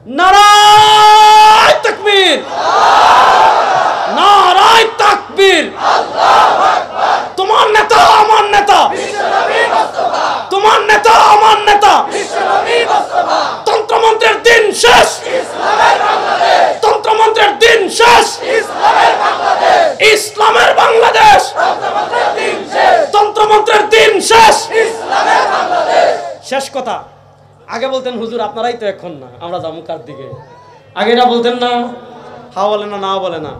নারায়ে তাকবীর, নারায়ে তাকবীর। তোমার নেতা আমার নেতা, তোমার নেতা আমার নেতা। তন্ত্রমন্ত্রের দিন শেষ, তন্ত্রমন্ত্রের দিন শেষ। ইসলামের বাংলাদেশ, তন্ত্রমন্ত্রের দিন শেষ। শেষ কথা। আগে বলতেন হুজুর আপনারাই তো এখন না, আমরা যাবো কার দিকে। আগে এটা বলতেন না, হ্যাঁ বলে না, না বলে না।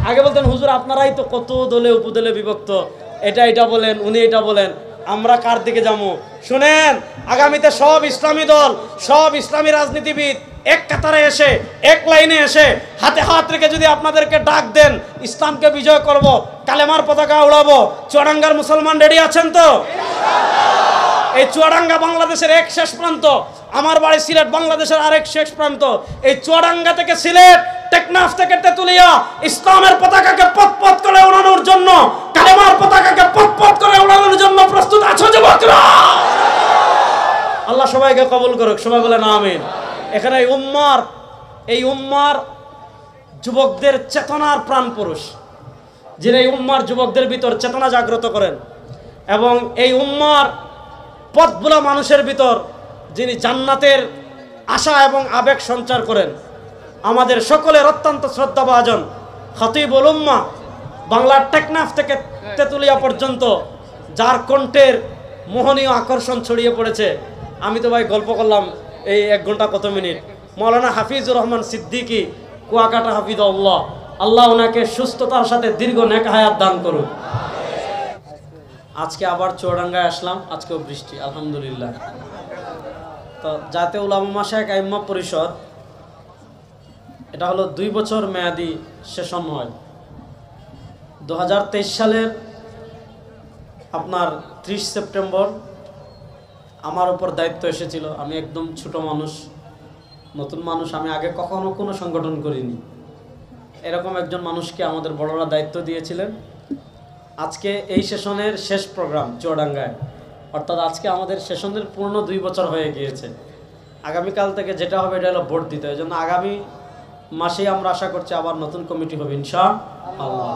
আগে বলতেন হুজুর আপনারাই তো কত দলে উপদলে বিভক্ত, এটা বলেন, উনি এটা বলেন, আমরা কার দিকে যাবো। শুনেন, আগামীতে সব ইসলামী দল, সব ইসলামী রাজনীতিবিদ এক কাতারে এসে, এক লাইনে এসে, হাতে হাত রেখে যদি আপনাদেরকে ডাক দেন ইসলামকে বিজয় করব, কালেমার পতাকা উড়াবো, চুয়াডাঙ্গার মুসলমান রেডি আছেন তো? এই চুয়াডাঙ্গা বাংলাদেশের এক শেষ প্রান্ত, আমার বাড়ি সিলেট বাংলাদেশের আরেক শেষ প্রান্ত। এই চুয়াডাঙ্গা থেকে সিলেট, টেকনাফ থেকে তেতুলিয়া ইসলামের পতাকাকে পথ করে উড়ানোর জন্য, কালেমার পতাকাকে পথ করে উড়ানোর জন্য প্রস্তুত আছো যুবকরা? আল্লাহ সবাইকে কবুল করুক, সবাই বলেন আমিন। এখানে এই উম্মার যুবকদের চেতনার প্রাণ পুরুষ, যিনি এই উম্মার যুবকদের ভিতর চেতনা জাগ্রত করেন এবং এই উম্মার পথভোলা মানুষের ভিতর যিনি জান্নাতের আশা এবং আবেগ সঞ্চার করেন, আমাদের সকলের অত্যন্ত শ্রদ্ধাভাজন খতিবুল উম্মাহ, বাংলার টেকনাফ থেকে তেতুলিয়া পর্যন্ত, যার কণ্ঠের মোহনীয় আকর্ষণ ছড়িয়ে পড়েছে। আমি তো ভাই গল্প করলাম এই 1 ঘন্টা কত মিনিট। মাওলানা হাফিজুর রহমান সিদ্দিকী কুয়াকাটা হাফিজাহুল্লাহ, আল্লাহ ওনাকে সুস্থতার সাথে দীর্ঘ নেক হায়াত দান করুন। আজকে আবার চুয়াডাঙ্গায় আসলাম, আজকেও বৃষ্টি আলহামদুলিল্লাহ। তো জাতীয় উলামা মাশায়েখ আইম্মা পরিষদ, এটা হলো 2 বছর মেয়াদি সেশন হয়। 2023 সালের আপনার 30 সেপ্টেম্বর আমার উপর দায়িত্ব এসেছিল। আমি একদম ছোট মানুষ, নতুন মানুষ, আমি আগে কখনো কোনো সংগঠন করিনি। এরকম একজন মানুষকে আমাদের বড়রা দায়িত্ব দিয়েছিলেন। আজকে এই সেশনের শেষ প্রোগ্রাম চুয়াডাঙ্গায়, অর্থাৎ আজকে আমাদের সেশনের পূর্ণ 2 বছর হয়ে গিয়েছে। আগামীকাল থেকে যেটা হবে এটা হলো ভোট দিতে। এই জন্য আগামী মাসেই আমরা আশা করছি আবার নতুন কমিটি হবে ইনশাআল্লাহ।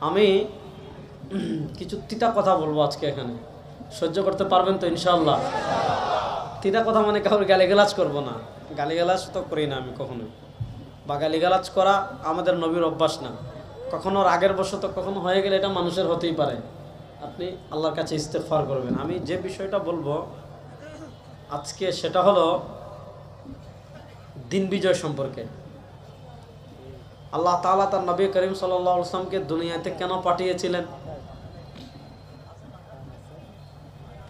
আমি কিছু তিতা কথা বলবো আজকে এখানে, সহ্য করতে পারবেন তো ইনশাআল্লাহ? তিতা কথা মানে কাউকে গালিগালাজ করবো না, গালিগালাজ তো করি না আমি কখনোই, বা গালিগালাজ করা আমাদের নবীর অভ্যাস না। কখনো রাগের বশত কখনো হয়ে গেলে এটা মানুষের হতেই পারে, আপনি আল্লাহর কাছে ইস্তেগফার করবেন। আমি যে বিষয়টা বলবো আজকে সেটা হলো দিন বিজয় সম্পর্কে। আল্লাহ তাআলা তার নবী করিম সাল্লাল্লাহু আলাইহি ওয়াসাল্লামকে দুনিয়াতে কেন পাঠিয়েছিলেন,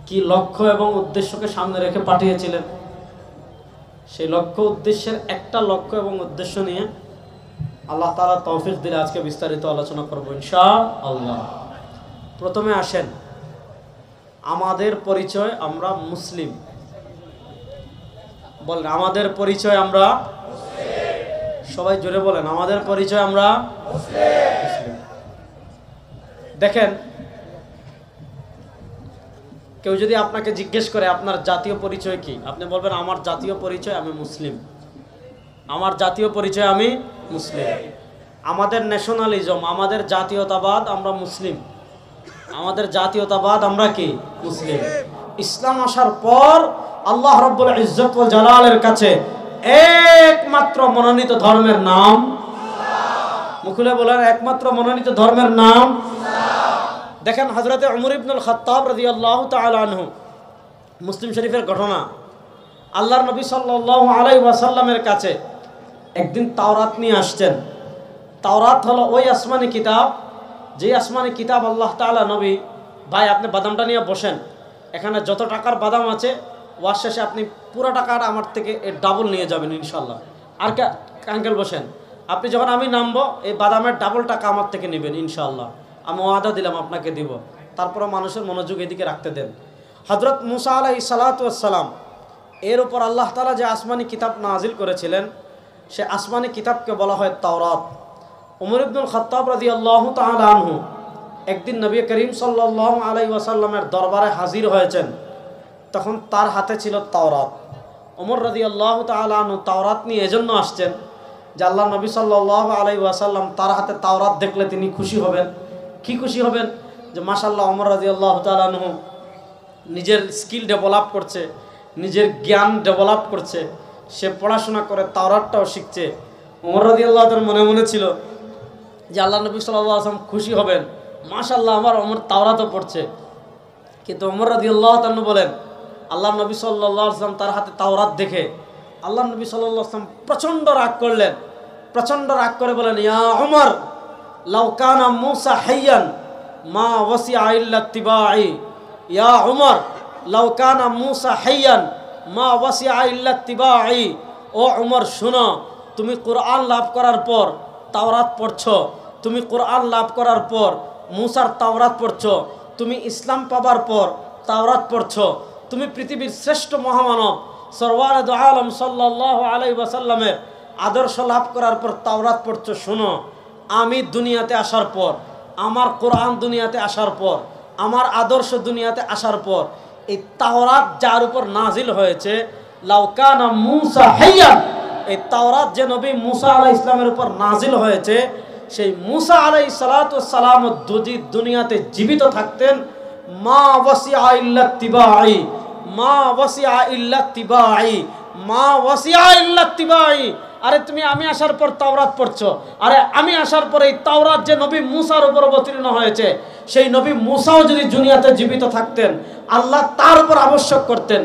কি লক্ষ্য এবং উদ্দেশ্যকে সামনে রেখে পাঠিয়েছিলেন, সেই লক্ষ্য উদ্দেশ্যের একটা লক্ষ্য এবং উদ্দেশ্য নিয়ে আল্লাহ তাআলা তৌফিক দিলে আজকে বিস্তারিত আলোচনা করব ইনশাআল্লাহ। প্রথমে আসেন আমাদের পরিচয়, আমরা মুসলিম। বলেন আমাদের পরিচয় আমরা মুসলিম। সবাই জোরে বলেন আমাদের পরিচয় আমরা মুসলিম। দেখেন, কেউ যদি আপনাকে জিজ্ঞেস করে আপনার জাতীয় পরিচয় কি, আপনি বলবেন আমার জাতীয় পরিচয় আমি মুসলিম, আমার জাতীয় পরিচয় আমি মুসলিম। আমাদের ন্যাশনালিজম, আমাদের জাতীয়তাবাদ, আমরা মুসলিম, আমাদের জাতীয়তাবাদ আমরা কি মুসলিম। ইসলাম আসার পর আল্লাহ রাব্বুল ইজ্জত ওয়াল জালালের কাছে একমাত্র মনোনীত ধর্মের নাম, মুখলে বলেন একমাত্র মনোনীত ধর্মের নাম। দেখেন হযরতে উমর ইবনুল খাত্তাব রাদিয়াল্লাহু তাআলা আনহু, মুসলিম শরীফের ঘটনা, আল্লাহর নবী সাল্লাল্লাহু আলাইহি ওয়াসাল্লামের কাছে একদিন তাওরাত নিয়ে আসছেন। তাওরাত হলো ওই আসমানি কিতাব, যে আসমানি কিতাব আল্লাহ তাআলা নবী, ভাই আপনি বাদামটা নিয়ে বসেন, এখানে যত টাকার বাদাম আছে ওয়াজ শেষে আপনি পুরো টাকাটা আমার থেকে এর ডাবল নিয়ে যাবেন ইনশাআল্লাহ। আর আঙ্কেল বসেন, আপনি যখন আমি নামবো এই বাদামের ডাবল টাকা আমার থেকে নেবেন ইনশাআল্লাহ, আমি ওয়াদা দিলাম আপনাকে দিব। তারপরে মানুষের মনোযোগ এদিকে রাখতে দেন। হযরত মুসা আলাইহিস সালাতু ওয়াস সালাম, এর উপর আল্লাহ তাআলা যে আসমানি কিতাব নাজিল করেছিলেন, সে আসমানি কিতাবকে বলা হয় তাওরাত। উমর ইবনুল খাত্তাব রাদিয়াল্লাহু তাআলা আনহু একদিন নবী করিম সাল্লাল্লাহু আলাইহি ওয়াসাল্লামের দরবারে হাজির হয়েছেন, তখন তার হাতে ছিল তাওরাত। ওমর রাদিয়াল্লাহু তাআলা আনহু তাওরাত নিয়ে এজন্য আসছেন যে আল্লাহ নবী সাল্লাল্লাহু আলাইহি ওয়াসাল্লাম তার হাতে তাওরাত দেখলে তিনি খুশি হবেন। কি খুশি হবেন? যে মাশাআল্লাহ ওমর রাদিয়াল্লাহু তাআলা আনহু নিজের স্কিল ডেভেলপ করছে, নিজের জ্ঞান ডেভেলপ করছে, সে পড়াশোনা করে তাওরাতটাও শিখছে। ওমর রাদিয়াল্লাহু তাআলা মনে মনে ছিল যে আল্লাহ নবী সাল্লাল্লাহু আলাইহি ওয়াসাল্লাম খুশি হবেন, মাশাআল্লাহ আমার ওমর তাওরাতও পড়ছে। কিন্তু ওমর রাদিয়াল্লাহু তাআলা বলেন, আল্লাহ নবী সাল্লাল্লাহু আলাইহি ওয়াসাল্লাম তার হাতে তাওরাত দেখে আল্লাহ নবী সাল্লাল্লাহু আলাইহি ওয়াসাল্লাম প্রচণ্ড রাগ করলেন। প্রচণ্ড রাগ করে বলেন, ইয়া ওমর লাউ কানা মূসা হাইয়ান মা ওয়াসিআ ইল্লা ইত্তিবাই। ইয়া ওমর লাউ কানা মূসা হাইয়ান মা ওয়াসিআ ইল্লা ইত্তিবাই। ও ওমর শোনো, তুমি কোরআন লাভ করার পর তাওরাত পড়ছো, তুমি কোরআন লাভ করার পর মূসার তাওরাত পড়ছো, তুমি ইসলাম পাবার পর তাওরাত পড়ছো, তুমি পৃথিবীর শ্রেষ্ঠ মহামানব সরওয়ারে দু আলম সাল্লাল্লাহু আলাইহি ওয়াসাল্লামের আদর্শ লাভ করার পর তাওরাত পড়ছো। শোনো, আমি দুনিয়াতে আসার পর, আমার কোরআন দুনিয়াতে আসার পর, আমার আদর্শ দুনিয়াতে আসার পর এই তাওরাত যার উপর নাজিল হয়েছে, লাউ কানা মূসা হাইয়ান, এই তাওরাত যে নবী মূসা আলাইহিস সালামের উপর নাজিল হয়েছে, সেই মূসা আলাইহিস সালাতু ওয়াস সালাম যদি দুনিয়াতে জীবিত থাকতেন, মা ওয়াসিআ ইল্লা ইত্তিবাই, মা ওয়াসিআ ইল্লা ইত্তিবাই, মা ওয়াসিআ ইল্লা ইত্তিবাই। আরে তুমি আমি আসার পর তাওরাত পড়ছো, আরে আমি আসার পর এই তাওরাত যে নবী মূসার উপর অবতীর্ণ হয়েছে, সেই নবী মূসাও যদি দুনিয়াতে জীবিত থাকতেন, আল্লাহ তার উপর আবশ্যক করতেন,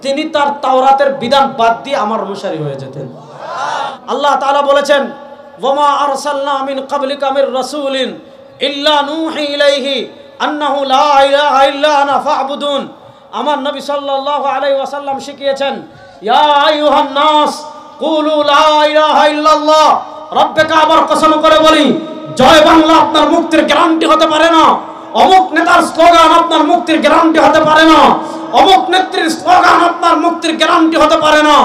তিনি তার তাওরাতের বিধান বাদ দিয়ে আমার অনুসারী হয়ে যেতেন। আল্লাহ তাআলা বলেছেন, ওয়ামা আরসালনা মিন ক্বাবলিকা মির রাসূলিন ইল্লা নূহি ইলাইহি আন্নাহু লা ইলাহা ইল্লা আনা ফা'বুদুন। আমার নবী সাল্লাল্লাহু আলাইহি ওয়াসাল্লাম শিখিয়েছেন, ইয়া আইয়ুহান নাস কুলু লা ইলাহা ইল্লাল্লাহ। রব্বে কাবার কসম করে বলি, জয় বাংলা আপনার মুক্তির গ্যারান্টি হতে পারে না, অমুক নেতার স্লোগান আপনার মুক্তির গ্যারান্টি হতে পারে না, অমুক নেত্রীর স্লোগান আপনার মুক্তির গ্যারান্টি হতে পারে না।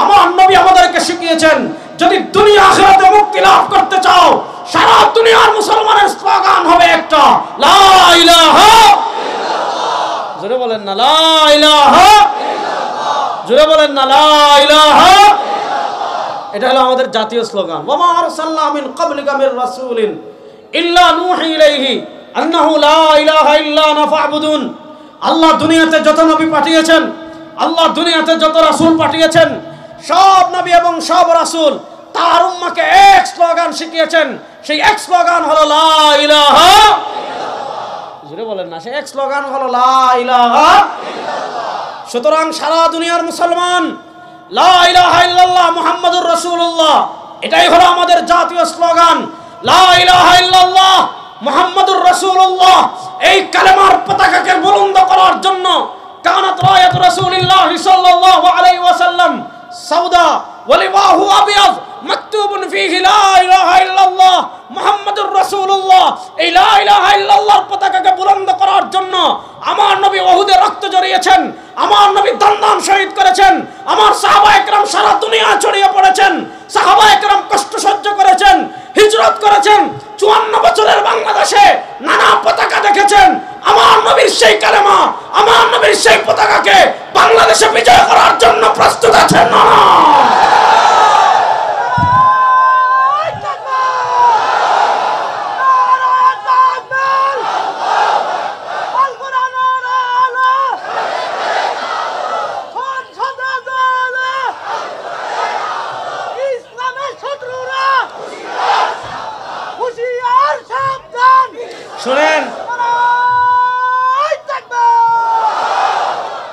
আমার নবী আমাদেরকে শিখিয়েছেন, যদি দুনিয়া আখিরাতে মুক্তি লাভ করতে চাও, সারা দুনিয়ার মুসলমানের স্লোগান হবে একটা, লা ইলাহা ইল্লাল্লাহ। জোরে বলেন না লা ইলাহা ইল্লাল্লাহ, জোরে বলেন না লা ইলাহা ইল্লাল্লাহ। এটা হলো আমাদের জাতীয় স্লোগান, ওয়ামা আরসালনা মিন ক্বাবলিকা মির রাসূলিন ইল্লা নূহি ইলাইহি আন্নাহু লা ইলাহা ইল্লা আনা ফা'বুদুন। আল্লাহ দুনিয়াতে যত নবী পাঠিয়েছেন, আল্লাহ দুনিয়াতে যত রাসূল পাঠিয়েছেন, সব নবী এবং সব রাসূল তার উম্মাহকে এক স্লোগান শিখিয়েছেন, সেই এক স্লোগান হলো লা ইলাহা ইল্লাল্লাহ। জোরে বলেন না, সেই এক স্লোগান হলো লা ইলাহা ইল্লাল্লাহ। সুতরাং সারা দুনিয়ার মুসলমান লা ইলাহা ইল্লাল্লাহ মুহাম্মাদুর রাসূলুল্লাহ, এটাই হলো আমাদের জাতীয় স্লোগান, লা ইলাহা ইল্লাল্লাহ মুহাম্মাদুর রাসূলুল্লাহ। এই কালেমার পতাকাকে বুলন্দ করার জন্য কানাত রায়াত রাসূলিল্লাহ সাল্লাল্লাহু আলাইহি ওয়াসাল্লাম সাউদা ওয়ালিবাহু আবিয়াদ মাকতুবুন ফীহি লা ইলাহা ইল্লাল্লাহ মুহাম্মাদুর রাসূলুল্লাহ। এই লা ইলাহা ইল্লাল্লাহর পতাকাকে বুলন্দ করার জন্য আমার নবী উহুদে রক্ত ঝরিয়েছেন, আমার নবী দান শহীদ করেছেন, আমার সাহাবায়ে কেরাম সারা দুনিয়া ছড়িয়ে পড়েছেন, সাহাবায়ে কেরাম কষ্ট সহ্য করেছেন, হিজরত করেছেন, 54 বছরের বাংলাদেশে নানা পতাকা দেখেছেন। আমার নবীর সেই কালেমা, আমার নবীর সেই পতাকাকে বাংলাদেশে বিজয় করার জন্য প্রস্তুত আছেন না? শুনেন,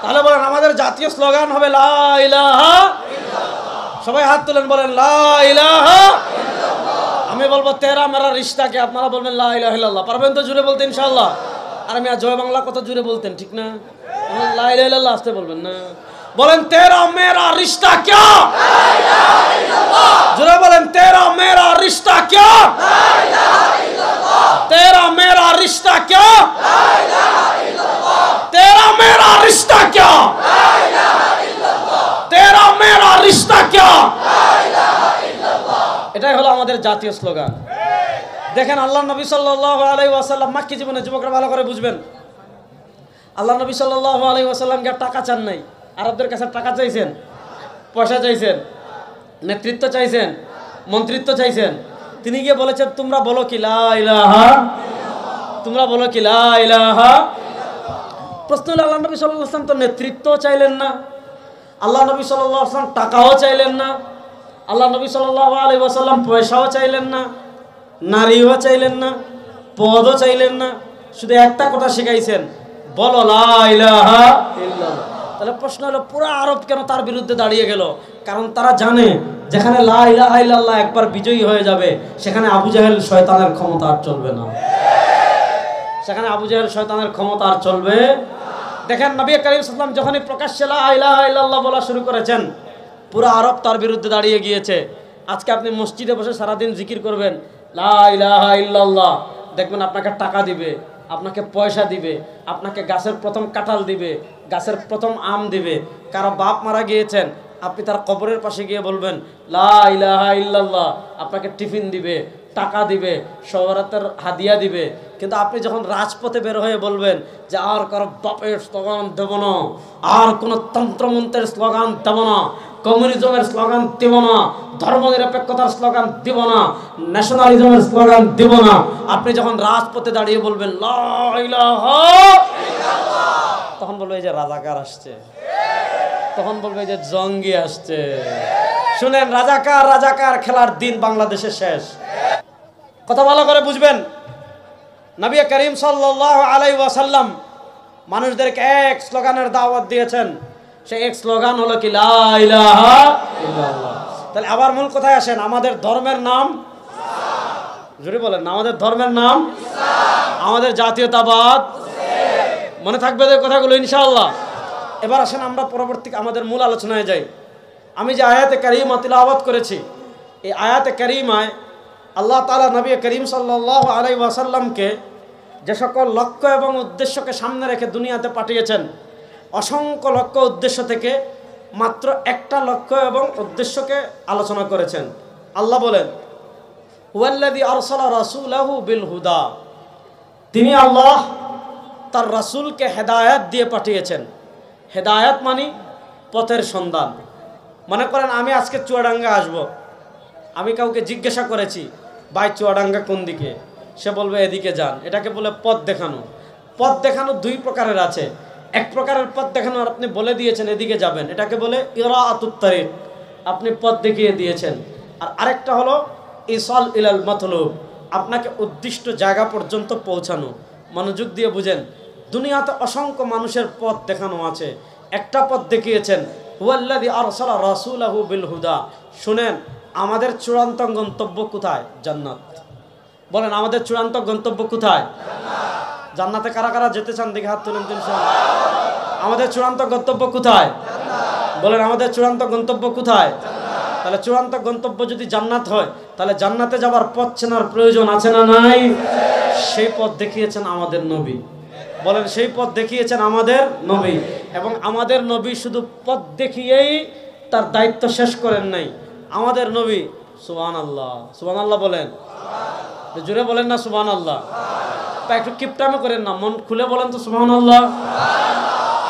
তাহলে বলেন আমাদের জাতীয় স্লোগান হবে লা ইলাহা ইল্লাল্লাহ। সবাই হাত তুলেন, বলেন লা ইলাহা ইল্লাল্লাহ। আমি বলবো তেরা মেরা রিশতাকে, আপনারা বলবেন লা ইলাহা ইল্লাল্লাহ। পারবেন তো জুড়ে বলতে ইনশাআল্লাহ? আর আমি জয় বাংলা কত জুড়ে বলতেন, ঠিক না? লা ইলাহা ইল্লাল্লাহ আসতে বলবেন না, বলেন তেরা মেরা রিশতা ক্যা, লা ইলাহা ইল্লাল্লাহ। জুড়ে বলেন তেরা মেরা রিশতা ক্যা, লা ইলাহা ইল্লাল্লাহ। তেরা মেরা রিশতা ক্যা, লা ইলাহা ইল্লাল্লাহ। তেরা মেরা রিশতা ক্যা, লা ইলাহা ইল্লাল্লাহ। তেরা মেরা রিশতা ক্যা, লা ইলাহা ইল্লাল্লাহ। এটাই হলো আমাদের জাতীয় স্লোগান। দেখেন আল্লাহ নবী সাল্লাল্লাহু আলাইহি ওয়াসাল্লাম মাক্কি জীবনে, যুবকরা ভালো করে বুঝবেন, আল্লাহ নবী সাল্লাল্লাহু আলাইহি ওয়াসাল্লামকে টাকা চান নাই, আরবদের কাছে টাকা চাইছেন, পয়সা চাইছেন, নেতৃত্ব চাইছেন, মন্ত্রিত্ব চাইছেন। তিনি গিয়ে বলেছেন তোমরা বলো কি লা ইলাহা, তোমরা বলো কি লা ইলাহা। প্রশ্ন হলো আল্লাহ নবী সাল্লাল্লাহু আলাইহি ওয়াসাল্লাম তো নেতৃত্বও চাইলেন না, আল্লাহ নবী সাল্লাল্লাহু আলাইহি ওয়াসাল্লাম টাকাও চাইলেন না, আল্লাহ নবী সাল্লাল্লাহু আলাইহি ওয়াসাল্লাম পয়সাও চাইলেন না, নারীও চাইলেন না, পদও চাইলেন না, শুধু একটা কথা শিখাইছেন, বলো লা ইলাহা ইল্লাল্লাহ। তাহলে প্রশ্ন হলো পুরো আরব কেন তার বিরুদ্ধে দাঁড়িয়ে গেল? কারণ তারা জানে যেখানে লা ইলাহা ইল্লাল্লাহ একবার বিজয়ী হয়ে যাবে সেখানে আবু জাহেল শয়তানের ক্ষমতা আর চলবে না, সেখানে আবু জাহেল শয়তানের ক্ষমতা আর চলবে। দেখেন নবী করিম সাল্লাল্লাহু আলাইহি ওয়াসাল্লাম যখনই প্রকাশ্যে লা ইলাহা ইল্লাল্লাহ বলা শুরু করেছেন পুরো আরব তার বিরুদ্ধে দাঁড়িয়ে গিয়েছে। আজকে আপনি মসজিদে বসে সারাদিন জিকির করবেন লা ইলাহা ইল্লাল্লাহ, দেখবেন আপনাকে টাকা দিবে, আপনাকে পয়সা দিবে, আপনাকে গাছের প্রথম কাঁঠাল দিবে, গাছের প্রথম আম দিবে। কারো বাপ মারা গিয়েছেন, আপনি তার কবরের পাশে গিয়ে বলবেন লা ইলাহা ইল্লাল্লাহ, আপনাকে টিফিন দিবে, টাকা দিবে, শওরাতের হাদিয়া দিবে। কিন্তু আপনি যখন রাজপথে বের হয়ে বলবেন যে আর কারো বাপের স্লোগান দেব না, আর কোনো তন্ত্রমন্ত্রের স্লোগান দেব না, কমিউনিজমের স্লোগান দেব না, ধর্মনিরপেক্ষতার স্লোগান দেব না, ন্যাশনালিজমের স্লোগান দেব না, আপনি যখন রাজপথে দাঁড়িয়ে বলবেন লা ইলাহা ইল্লাল্লাহ, তখন বলবে এই যে রাজাকার আসছে, তখন বলবে যে জঙ্গি আসছে। শুনেন, রাজাকার রাজাকার খেলার দিন বাংলাদেশে শেষ। কথা ভালো করে বুঝবেন। নবী করিম সাল্লাল্লাহু আলাইহি ওয়াসাল্লাম মানুষদেরকে এক স্লোগানের দাওয়াত দিয়েছেন, সেই এক স্লোগান হলো কি লা ইলাহা ইল্লাল্লাহ। তাহলে আবার মূল কথায় আসেন, আমাদের ধর্মের নাম ইসলাম। জোরে বলেন, আমাদের ধর্মের নাম ইসলাম, আমাদের জাতীয়তাবাদ মনে থাকবে এই কথাগুলো ইনশাআল্লাহ। এবার আসেন আমরা পরবর্তী আমাদের মূল আলোচনায় যাই। আমি যে আয়াতে কারিমা তিলাওয়াত করেছি, এই আয়াতে কারিমায় আল্লাহ তাআলা নবী করিম সাল্লাল্লাহু আলাইহি ওয়াসাল্লামকে যে সকল লক্ষ্য এবং উদ্দেশ্যকে সামনে রেখে দুনিয়াতে পাঠিয়েছেন, অসংখ্য লক্ষ্য উদ্দেশ্য থেকে মাত্র একটা লক্ষ্য এবং উদ্দেশ্যকে আলোচনা করেছেন। আল্লাহ বলেন হুয়াল্লাযী আরসালা রাসূলাহু বিল হুদা, তিনি আল্লাহ তার রাসূলকে হেদায়েত দিয়ে পাঠিয়েছেন। হেদায়েত মানে পথের সন্ধান। মনে করেন আমি আজকে চুয়াডাঙ্গা আসব, আমি কাউকে জিজ্ঞাসা করেছি ভাই চুয়াডাঙ্গা কোন দিকে, সে বলবে এদিকে যান, এটাকে বলে পথ দেখানো। পথ দেখানো দুই প্রকারের আছে। এক প্রকারের পথ দেখানো আপনি বলে দিয়েছেন এদিকে যাবেন, এটাকে বলে ইরাআতুত তারিক, আপনি পথ দেখিয়ে দিয়েছেন। আর আরেকটা হলো ইসাল ইলাল মাতলুব, আপনাকে উদ্দিষ্ট জায়গা পর্যন্ত পৌঁছানো। মনোযোগ দিয়ে বুঝেন, দুনিয়াতে অসংখ্য মানুষের পথ দেখানো আছে, একটা পথ দেখিয়েছেন হুয়াল্লাযী আরসালা রাসূলাহু বিল হুদা। শুনেন, আমাদের চূড়ান্ত গন্তব্য কোথায়? জান্নাত। বলেন আমাদের চূড়ান্ত গন্তব্য কোথায়? জান্নাত। জান্নাতে কারা কারা যেতে চান দেখে হাত তুলেন ইনশাআল্লাহ। আমাদের চূড়ান্ত গন্তব্য কোথায়? জান্নাত। বলেন আমাদের চূড়ান্ত গন্তব্য কোথায়? জান্নাত। তাহলে চূড়ান্ত গন্তব্য যদি জান্নাত হয়, তাহলে জান্নাতে যাবার পথ চেনার প্রয়োজন আছে না নাই? সেই পথ দেখিয়েছেন আমাদের নবী। বলেন সেই পথ দেখিয়েছেন আমাদের নবী। এবং আমাদের নবী শুধু পথ দেখিয়েই তার দায়িত্ব শেষ করেন নাই। আমাদের নবী সুবহানাল্লাহ, সুবহানাল্লাহ বলেন, জোরে বলেন না সুবহানাল্লাহ, তা একটু কিপটামে করেন না, মন খুলে বলেন তো সুবহানাল্লাহ।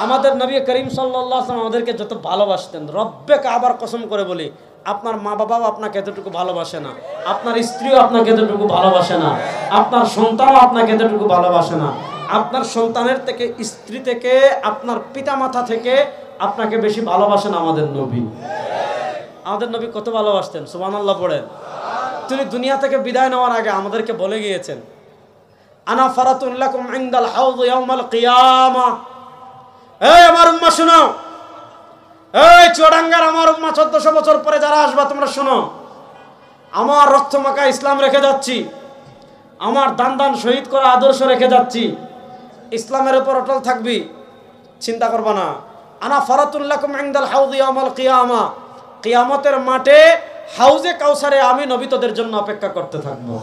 আমাদের নবী করিম সাল্লাল্লাহু আলাইহি ওয়াসাল্লাম আমাদেরকে যত ভালোবাসতেন, রব্বে কাবার কসম করে বলি, আপনার মা বাবাও আপনাকে এতটুকু ভালোবাসে না, আপনার স্ত্রীও আপনাকে এতটুকু ভালোবাসে না, আপনার সন্তানও আপনাকে এতটুকু ভালোবাসে না। আপনার সন্তানের থেকে, স্ত্রী থেকে, আপনার পিতামাতা থেকে আপনাকে বেশি ভালোবাসেন আমাদের নবী। আমাদের নবী কত ভালোবাসতেন, সুবহানাল্লাহ পড়েন। তিনি দুনিয়া থেকে বিদায় নেওয়ার আগে আমাদেরকে বলে গিয়েছেন আনা ফারাতুন লাকুম ইনদাল হাউয ইয়াউমাল কিয়ামাহ। এই আমার উম্মাহ শুনো, এই চুয়াডাঙ্গার আমার উম্মাহ 1400 বছর পরে যারা আসবা তোমরা শুনো, আমার রক্তমাখা ইসলাম রেখে যাচ্ছি, আমার দান দান শহীদ করা আদর্শ রেখে যাচ্ছি, ইসলামের উপর অটল থাকবি, চিন্তা করবা না। আনা ফারাতুল লাকুম ইনদাল হাউয ইয়াউমাল কিয়ামাহ, কিয়ামতের মাঠে হাউজে কাউসারে আমি নবী তোদের জন্য অপেক্ষা করতে থাকবো।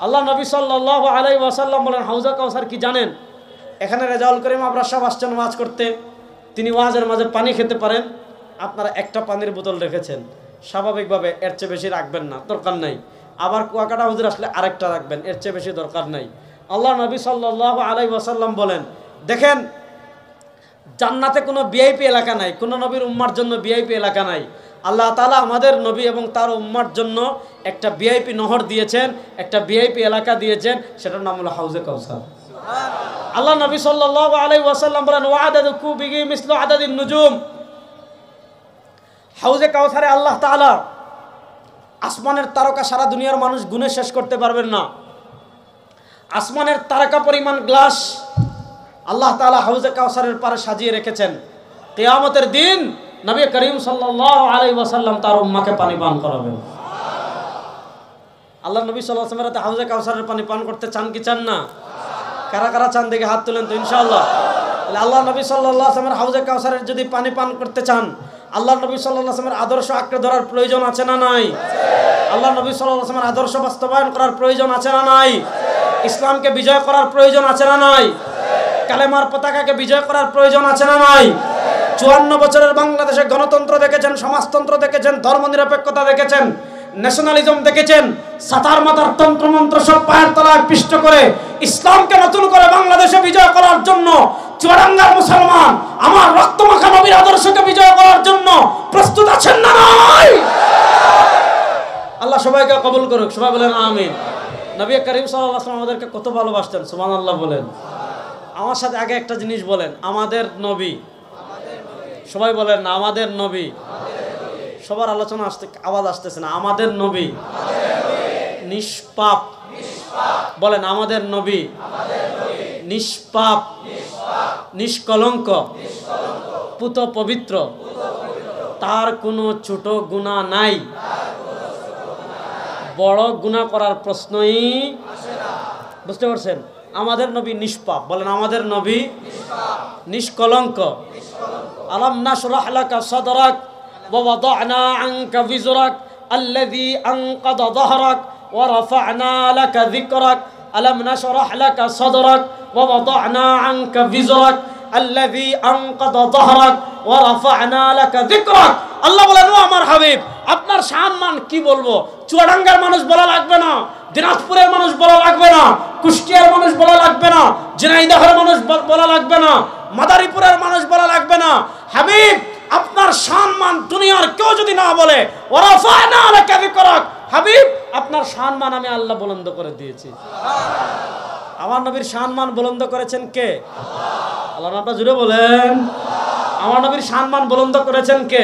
আল্লাহ নবী সাল্লাল্লাহু আলাইহি ওয়াসাল্লাম বলেন হাউজে কাউসার কি জানেন? এখানে রেজাউল করিম আবরার সাহেব আসছেন ওয়াজ করতে, তিনি ওয়াজের মাঝে পানি খেতে পারেন, আপনারা একটা পানির বোতল রেখেছেন, স্বাভাবিকভাবে এর চেয়ে বেশি রাখবেন না, দরকার নাই। আবার কুয়াকাটা হুজুর আসলে আরেকটা রাখবেন, এর চেয়ে বেশি দরকার নাই। আল্লাহ নবী সাল্লাল্লাহু আলাইহি ওয়াসাল্লাম বলেন, দেখেন জান্নাতে কোনো ভিআইপি এলাকা নাই, কোনো নবীর উম্মার জন্য ভিআইপি এলাকা নাই। আল্লাহ তাআলা আমাদের নবী এবং তার উম্মার জন্য একটা ভিআইপি নহর দিয়েছেন, একটা ভিআইপি এলাকা দিয়েছেন, সেটার নাম হলো হাউজে কাউসার। আল্লাহ নবী সাল্লাল্লাহু আলাইহি ওয়াসাল্লাম বলেন ওয়াদাদু কুবিহি মিসলু আদাদিন নুজুম। হাউজে কাউসারে আল্লাহ তাআলা আসমানের তারকা সারা দুনিয়ার মানুষ গুণে শেষ করতে পারবেন না। আসমানের তারকা পরিমাণ গ্লাস আল্লাহ তাআলা হাউজে কাউসারের পারে সাজিয়ে রেখেছেন। কিয়ামতের দিন নবী করিম সাল্লাল্লাহু আলাইহি ওয়াসাল্লাম তার উম্মাকে পানি পান করাবেন। আল্লাহ নবী সাল্লাল্লাহু আলাইহি ওয়াসাল্লাম হাউজে কাউসারের পানি পান করতে চান কি চান না? কারা কারা চান দেখে হাত তুলেন তো ইনশাআল্লাহ। তাহলে আল্লাহ নবী সাল্লাল্লাহু আলাইহি ওয়াসাল্লামের হাউজে কাউসারের যদি পানি পান করতে চান, আল্লাহ নবী সাল্লাল্লাহু আলাইহি ওয়াসাল্লামের আদর্শ আঁকড়ে ধরার প্রয়োজন আছে না নাই? আল্লাহ নবী সাল্লাল্লাহু আলাইহি ওয়াসাল্লামের আদর্শ বাস্তবায়ন করার প্রয়োজন আছে না নাই? ইসলামকে বিজয় করার প্রয়োজন আছে না নাই? কালেমার পতাকাকে বিজয় করার প্রয়োজন আছে না নাই? 54 বছরের বাংলাদেশে গণতন্ত্র দেখেছেন, সমাজতন্ত্র দেখেছেন, ধর্মনিরপেক্ষতা দেখেছেন, ন্যাশনালিজম দেখেছেন, সাতার মাতার তন্ত্রমন্ত্র সব পায়ের তলায় পিষ্ট করে ইসলামকে নতুন করে বাংলাদেশে বিজয় করার জন্য চুয়াডাঙ্গার মুসলমান আমার রক্তমাখা নবীর আদর্শকে বিজয় করার জন্য প্রস্তুত আছেন না নাই? আল্লাহ সবাইকে কবুল করুক, সবাই বলেন আমিন। নবী করিম সাল্লাল্লাহু আলাইহি ওয়াসাল্লাম আমাদেরকে কত ভালোবাসতেন, সুবহানাল্লাহ বলেন। আমার সাথে আগে একটা জিনিস বলেন, আমাদের নবী। সবাই বলেন না আমাদের নবী। সবার আলোচনা আসতে আওয়াজ আসতেছে না। আমাদের নবী নিষ্পাপ। বলেন আমাদের নবী নিষ্পাপ, নিষ্কলঙ্ক, পুত পবিত্র, তার কোনো ছোট গুনাহ নাই, বড় গুনাহ করার প্রশ্নই বুঝতে পারছেন? আমাদের নবী নিষ্পাপ। বলেন আমাদের নবী নিষ্কলঙ্ক। আলাম নাশরাহ লাকা সাদরাক ওয়া ওয়াদা'না আনকা বিজরাক আল্লাযী আনকাযা যাহরাক ওয়া রাফা'না লাকা যিকরাক। আলাম নাশরাহ লাকা সাদরাক ওয়া ওয়াদা'না আনকা বিজরাক আল্লাযী আনকাযা যাহরাক ওয়া রাফা'না লাকা যিকরাক। আল্লাহ বলেন ও আমার হাবিব, আপনার সম্মান কি বলবো? চুয়াডাঙ্গার মানুষ বলা লাগবে না, দিনাজপুরের মানুষ বলা লাগবে না, কুষ্টিয়ার মানুষ বলা লাগবে না, ঝিনাইদহের মানুষ বলা লাগবে না, মাদারীপুরের মানুষ বলা লাগবে না। হাবিব আপনার সম্মান দুনিয়ার কেউ যদি না বলে, ওয়ারাফা'না লাকা যিকরাক, হাবিব আপনার সম্মান আমি আল্লাহ বুলন্দ করে দিয়েছি। আমার নবীর সম্মান বুলন্দ করেছেন কে? আল্লাহ। নামটা জুড়ে বলেন, আমার নবীর সম্মান বুলন্দ করেছেন কে?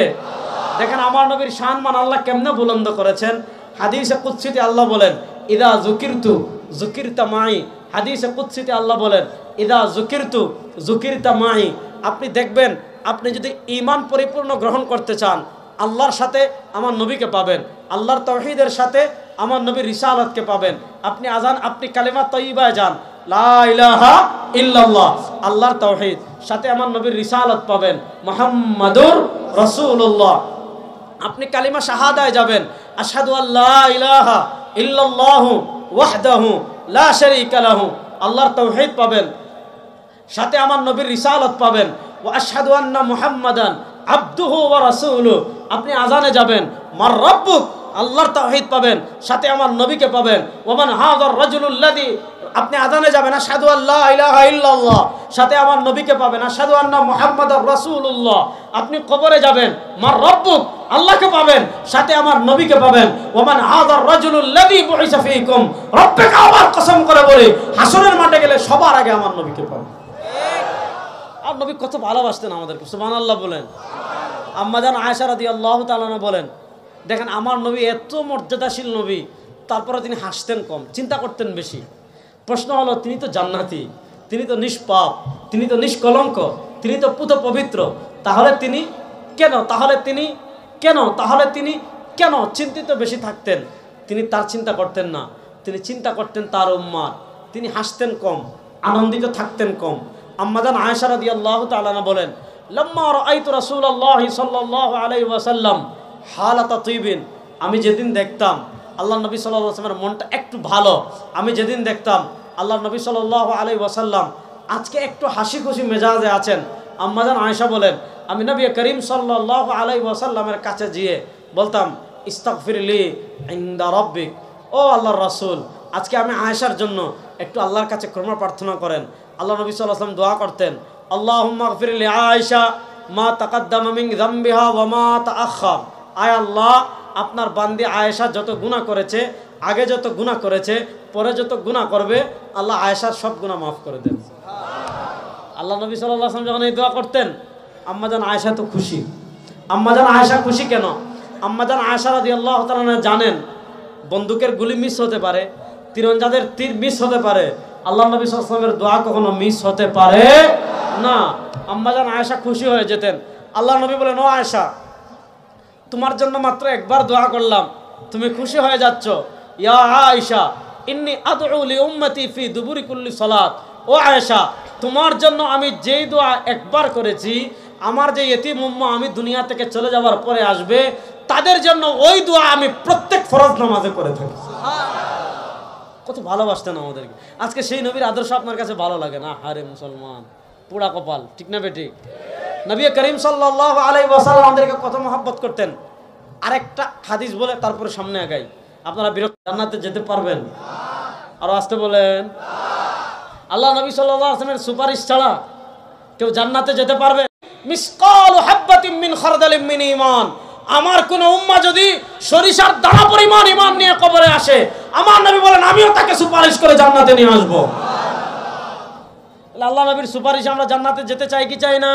দেখেন আমার নবীর সম্মান আল্লাহ কেমনে বুলন্দ করেছেন। হাদিসে কুদসিতে আল্লাহ বলেন ইদা যুকিরতু যুকিরতা মাই। হাদিসে কুদসিতে আল্লাহ বলেন ইদা যুকিরতু যুকিরতা মাই। আপনি দেখবেন, আপনি যদি ঈমান পরিপূর্ণ গ্রহণ করতে চান, আল্লাহর সাথে আমার নবীকে পাবেন, আল্লাহর তাওহীদের সাথে আমার নবীর রিসালাতকে পাবেন। আপনি আজান, আপনি কালেমা তয়্যিবায় যান, লা ইলাহা ইল্লাল্লাহ, আল্লাহর তাওহীদ, সাথে আমার নবীর রিসালাত পাবেন, মুহাম্মাদুর রাসূলুল্লাহ। আপনি কালিমা শাহাদায় যাবেন, আশহাদু আল্লা ইলাহা ইল্লাল্লাহু ওয়াহদাহু লা শারীকা লাহু, আল্লাহর তাওহীদ পাবেন, সাথে আমার নবীর রিসালাত পাবেন, ওয়া আশহাদু আন্না মুহাম্মাদান আবদুহু ওয়া রাসূলুহু। আপনি আজানে যাবেন, মার রাব্বুক, আল্লাহর তাওহীদ পাবেন, সাথে আমার নবীকে পাবেন, ওমান হাযার রাজুলুল্লাযী। আপনি আজানে যাবেন, আশহাদু আল্লা ইলাহা ইল্লাল্লাহ, সাথে আমার নবীকে পাবেন, আশহাদু আন্না মুহাম্মাদার রাসূলুল্লাহ। আপনি কবরে যাবেন, মার রাব্বুক, আল্লাহকে পাবেন, সাথে আমার নবীকে পাবেন, ওমান হাযার রাজুলুল্লাযী বুইসা ফীকুম। রব্বে কাবার কসম করে বলি, হাসরের মাঠে গেলে সবার আগে আমার নবীকে পাবেন। আর নবী কত ভালোবাসতেন আমাদেরকে, সুবহানাল্লাহ বলেন। আম্মা জান আয়েশা রাদিয়াল্লাহু তাআলা বলেন, দেখেন আমার নবী এত মর্যাদাশীল নবী, তারপরে তিনি হাসতেন কম, চিন্তা করতেন বেশি। প্রশ্ন হলো, তিনি তো জান্নাতি, তিনি তো নিষ্পাপ, তিনি তো নিষ্কলঙ্ক, তিনি তো পুত পবিত্র, তাহলে তিনি কেন চিন্তিত বেশি থাকতেন? তিনি তার চিন্তা করতেন না, তিনি চিন্তা করতেন তার উম্মার। তিনি হাসতেন কম, আনন্দিত থাকতেন কম। আম্মা জান আয়েশা রাদিয়াল্লাহু তাআলা বলেন, লাম্মা রাআইতু রাসূলুল্লাহি সাল্লাল্লাহু আলাইহি ওয়াসাল্লাম হালাতা তিবিন। আমি যেদিন দেখতাম আল্লাহ নবী সাল্লাল্লাহু আলাইহি ওয়াসাল্লামের মনটা একটু ভালো, আমি যেদিন দেখতাম আল্লাহ নবী সাল্লাল্লাহু আলাইহি ওয়াসাল্লাম আজকে একটু হাসি খুশি মেজাজে আছেন, আম্মা জান আয়েশা বলেন, আমি নবী করিম সাল্লাল্লাহু আলাইহি ওয়াসাল্লামের কাছে গিয়ে বলতাম, ইস্তাগফিরলি ইনদা রাব্বিক। ও আল্লাহর রাসূল, আজকে আমি আয়েশার জন্য একটু আল্লাহর কাছে ক্ষমা প্রার্থনা করেন। আল্লাহ নবী সাল্লাল্লাহু আলাইহি ওয়াসাল্লাম দোয়া করতেন, আল্লাহুম্মা গফির লি আয়েশা মা তাকাদ্দামা মিন যামবিহা ওয়া মা তাআখার। আয় আল্লাহ, আপনার বান্দি আয়েশা যত গুনাহ করেছে, আগে যত গুনাহ করেছে, পরে যত গুনাহ করবে, আল্লাহ আয়েশার সব গুনাহ মাফ করে দেন। আল্লাহ নবী সাল্লাল্লাহু আলাইহি ওয়াসাল্লাম যখন এই দোয়া করতেন, আম্মাজান আয়েশা তো খুশি। আম্মাজান আয়েশা খুশি কেন? আম্মাজান আয়েশা রাদিয়াল্লাহু তাআলা জানেন বন্দুকের গুলি মিস হতে পারে, তীরন্দাজের তীর মিস হতে পারে, আল্লাহ নবী সাল্লাল্লাহু আলাইহি ওয়াসাল্লামের দোয়া কখনো মিস হতে পারে না। আম্মাজান আয়েশা খুশি হয়ে যেতেন। আল্লাহ নবী বলেন, ও আয়েশা, তোমার জন্য মাত্র একবার দোয়া করলাম, তুমি খুশি হয়ে যাচ্ছ। ইয়া আয়েশা ইন্নী আদউ লি উম্মতি ফি দুবুরি কুল্লি সালাত। ও আয়েশা, তোমার জন্য আমি যেই দোয়া একবার করেছি, আমার যে ইতিম উম্মা আমি দুনিয়া থেকে চলে যাওয়ার পরে আসবে, তাদের জন্য ওই দোয়া আমি প্রত্যেক ফরজ নামাজে করে থাকি। কত ভালোবাসতেন আমাদেরকে। আজকে সেই নবীর আদর্শ আপনার কাছে ভালো লাগে না? হারে মুসলমান, পোড়া কপাল, ঠিক না বেটি? নবী করিম সাল্লাল্লাহু আলাইহি ওয়াসাল্লাম আমাদেরকে কত মহব্বত করতেন। আরেকটা হাদিস বলে তারপরে সামনে আগাই। আপনারা বিরক্ত, জান্নাতে যেতে পারবেন? আর আসতে বলেন। আল্লাহ নবী সাল্লাল্লাহু আলাইহি ওয়াসাল্লামের সুপারিশ ছাড়া কেউ জান্নাতে যেতে পারবে? মিসকালু হাব্বাতিন মিন খারদালিন মিন ঈমান। আমার কোন উম্মাহ যদি সরিষার দানা পরিমাণ ঈমান নিয়ে কবরে আসে, আমার নবী বলেন আমিও তাকে সুপারিশ করে জান্নাতে নিয়ে আসব। আল্লাহ নবীর সুপারিশ আমরা জান্নাতে যেতে চাই কি চাই না?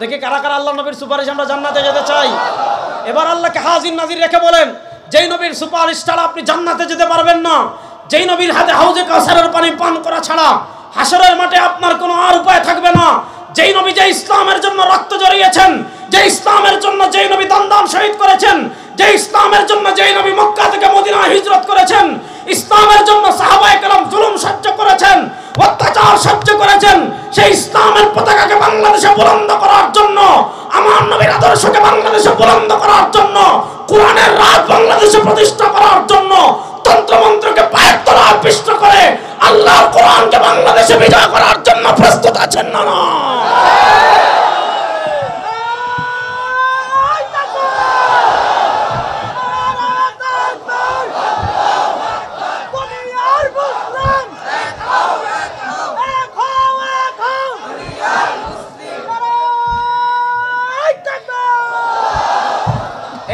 দেখি কারা কারা আল্লাহ নবীর সুপারিশ আমরা জান্নাতে যেতে চাই। এবার আল্লাহকে হাজির নাজির রেখে বলেন, যেই নবীর সুপারিশ ছাড়া আপনি জান্নাতে যেতে পারবেন না, যেই নবীর হাতে হাউজে কাউসারের পানি পান করা ছাড়া হাসরের মাঠে আপনার কোনো আর উপায় থাকবে না, যেই নবী যে ইসলামের জন্য রক্ত ঝরিয়েছেন, যে ইসলামের জন্য যেই নবী দান শহীদ করেছেন, যে ইসলামের জন্য যেই নবী মক্কা থেকে মদিনা হিজরত করেছেন, ইসলামের জন্য সাহাবায়ে কেরাম জুলুম সহ্য করেছেন, অত্যাচার সহ্য করেছেন, সেই ইসলামের পতাকাকে বাংলাদেশে বুলন্দ করার জন্য, আমার নবীর আদর্শকে বাংলাদেশে বুলন্দ করার জন্য, কোরআনের রাজ বাংলাদেশে প্রতিষ্ঠা করার জন্য, তন্ত্রমন্ত্রকে পায়ের তলায় পিষ্ট করে আল্লাহর কোরআনকে বাংলাদেশে বিজয় করার জন্য প্রস্তুত আছেন না? না।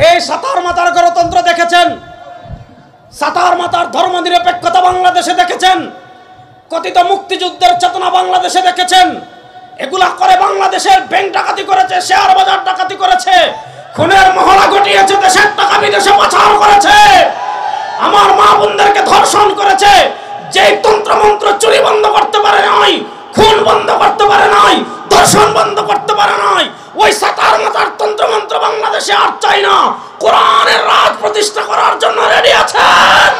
এই সাতার মাতার গণতন্ত্র দেখেছেন, সাতার মাতার ধর্ম নিরপেক্ষতা বাংলাদেশে দেখেছেন, কথিত মুক্তিযুদ্ধের চেতনা বাংলাদেশে দেখেছেন। এগুলা করে বাংলাদেশের ব্যাংক ডাকাতি করেছে, শেয়ার বাজার ডাকাতি করেছে, খুনের মহড়া ঘটিয়েছে, দেশের টাকা বিদেশে পাচার করেছে, আমার মা বোনদেরকে ধর্ষণ করেছে। যেই তন্ত্রমন্ত্র চুরি বন্ধ করতে পারে নাই, খুন বন্ধ করতে পারে নাই, ধর্ষণ বন্ধ করতে পারে নাই, ওই সাতার মাতার তন্ত্রমন্ত্র বাংলাদেশে আর চাই না। কোরআনের রাজ প্রতিষ্ঠা করার জন্য রেডি আছেন?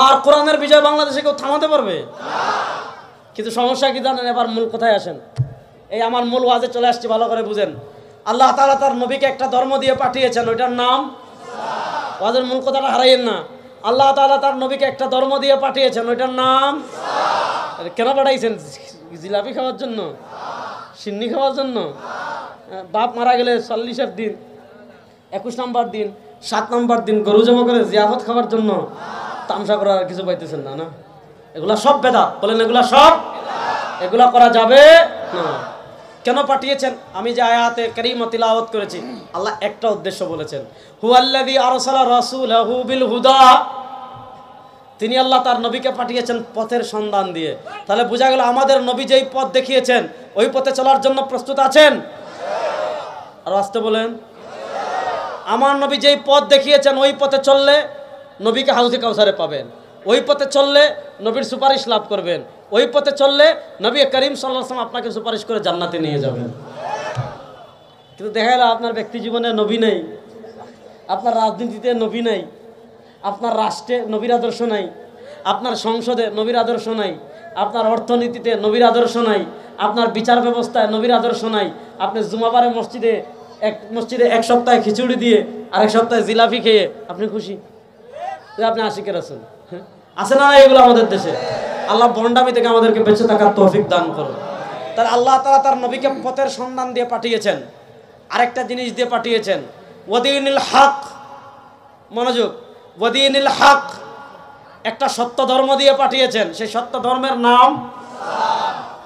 আর কোরআনের বিজয় বাংলাদেশে কেউ থামাতে পারবে? কিন্তু সমস্যা কি জানেন? এবার মূল কোথায় আসেন। এই আমার মূল ওয়াজে চলে আসছি, ভালো করে বুঝেন। আল্লাহ তাআলা তার নবীকে একটা ধর্ম দিয়ে পাঠিয়েছেন, ওইটার নাম, ওয়াজের মূল কথাটা হারাইয়েন না। আল্লাহ তাআলা তার নবীকে একটা ধর্ম দিয়ে পাঠিয়েছেন, ওইটার নাম। কেন পাঠাইছেন? জিলাপি খাওয়ার জন্য? সিন্নি খাওয়ার জন্য? বাপ মারা গেলে 40-এর দিন, 21 নম্বর দিন, 7 নম্বর দিন গরু জমা করে জিয়াফত খাওয়ার জন্য? তামসা করার কিছু পাইতেছেন না? না, এগুলা সব বেদাত। বলেন এগুলা সব, এগুলা করা যাবে না। কেন পাঠিয়েছেন? আমি যে আয়াতে কারিমা তিলাওয়াত করেছি, আল্লাহ একটা উদ্দেশ্য বলেছেন, হুয়াল্লাযী আরসালা রাসূলাহু বিল হুদা। তিনি আল্লাহ তার নবীকে পাঠিয়েছেন পথের সন্ধান দিয়ে। তাহলে বোঝা গেল আমাদের নবী যেই পথ দেখিয়েছেন ওই পথে চলার জন্য প্রস্তুত আছেন? আর আসতে বলেন, আমার নবী যেই পথ দেখিয়েছেন ওই পথে চললে নবীকে হাউজে কাউসারে পাবেন, ওই পথে চললে নবীর সুপারিশ লাভ করবেন, ওই পথে চললে নবী করিম সাল্লাল্লাহু আলাইহি ওয়াসাল্লাম আপনাকে সুপারিশ করে জান্নাতে নিয়ে যাবেন। কিন্তু দেখা গেল আপনার ব্যক্তি জীবনে নবী নেই, আপনার রাজনীতিতে নবী নাই, আপনার রাষ্ট্রে নবীর আদর্শ নাই, আপনার সংসদে নবীর আদর্শ নাই, আপনার অর্থনীতিতে নবীর আদর্শ নাই, আপনার বিচার ব্যবস্থায় নবীর আদর্শ নাই। আপনি জুমাবারে মসজিদে এক সপ্তাহে খিচুড়ি দিয়ে আরেক সপ্তাহে জিলাপি খেয়ে আপনি খুশি? আপনি আশিকের রাসূল আছে না? এগুলো আমাদের দেশে। আল্লাহ বন্ডামি থেকে আমাদেরকে বেঁচে থাকার তৌফিক দান করুন। তাহলে আল্লাহ তাআলা তার নবীকে পথের সন্ধান দিয়ে পাঠিয়েছেন, আরেকটা জিনিস দিয়ে পাঠিয়েছেন, ওয়াদিনুল হক। মনোযোগ, ওয়াদিনুল হক, একটা সত্য ধর্ম দিয়ে পাঠিয়েছেন। সেই সত্য ধর্মের নাম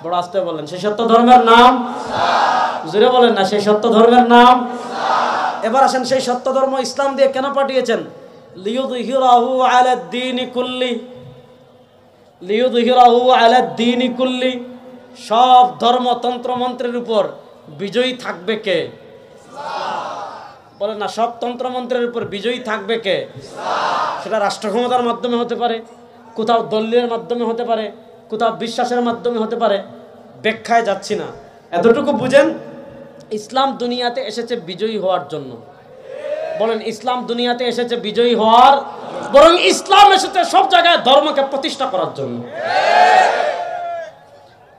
বড় আস্তে বলেন, সেই সত্য ধর্মের নাম, জোরে বলেন না, সেই সত্য ধর্মের নাম। এবার আসেন, সেই সত্য ধর্ম ইসলাম দিয়ে কেন পাঠিয়েছেন? লিইয়ুযহিরাহু আলাদ দীনি কুল্লি, লিইয়ুযহিরাহু আলাদ দীনি কুল্লি। সব ধর্মতন্ত্র মন্ত্রের উপর বিজয়ী থাকবে কে? বলেন না, সব তন্ত্রমন্ত্রের উপর বিজয়ী থাকবে কে? সেটা রাষ্ট্র ক্ষমতার মাধ্যমে হতে পারে, কোথাও দলীয়ের মাধ্যমে হতে পারে, কোথাও বিশ্বাসের মাধ্যমে হতে পারে। ব্যাখ্যায় যাচ্ছি না, এতটুকু বুঝেন, ইসলাম দুনিয়াতে এসেছে বিজয়ী হওয়ার জন্য। বলেন, ইসলাম দুনিয়াতে এসেছে বিজয়ী হওয়ার, বরং ইসলাম এসেছে সব জায়গায় ধর্মকে প্রতিষ্ঠা করার জন্য।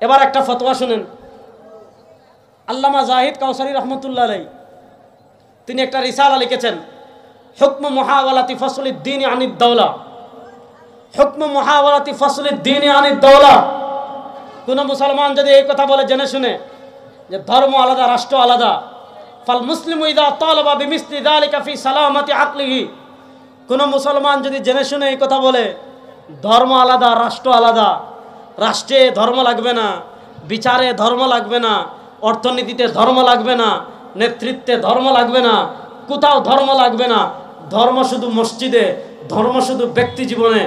এবার একটা ফতোয়া শুনেন। আল্লামা জাহিদ কাউসারি রহমতুল্লাহ আলাইহি তিনি একটা রিসালা লিখেছেন, হুকম মুহাওয়ালাতি ফাসলিদ দ্বীন আনিদ দাওলা। হুকম মুহাওয়ালাতি ফাসলিদ দ্বীন আনিদ দাওলা। কোন মুসলমান যদি এই কথা বলে জেনে শুনে যে ধর্ম আলাদা, রাষ্ট্র আলাদা, ফাল মুসলিমু ইযা তালাবা বিমিসলি যালিকা ফি সালামাতি আকলিহি। কোন মুসলমান যদি জেনে শুনে এই কথা বলে ধর্ম আলাদা, রাষ্ট্র আলাদা, রাষ্ট্রে ধর্ম লাগবে না, বিচারে ধর্ম লাগবে না, অর্থনীতিতে ধর্ম লাগবে না, নেতৃত্বে ধর্ম লাগবে না, কোথাও ধর্ম লাগবে না, ধর্ম শুধু মসজিদে, ধর্ম শুধু ব্যক্তি জীবনে,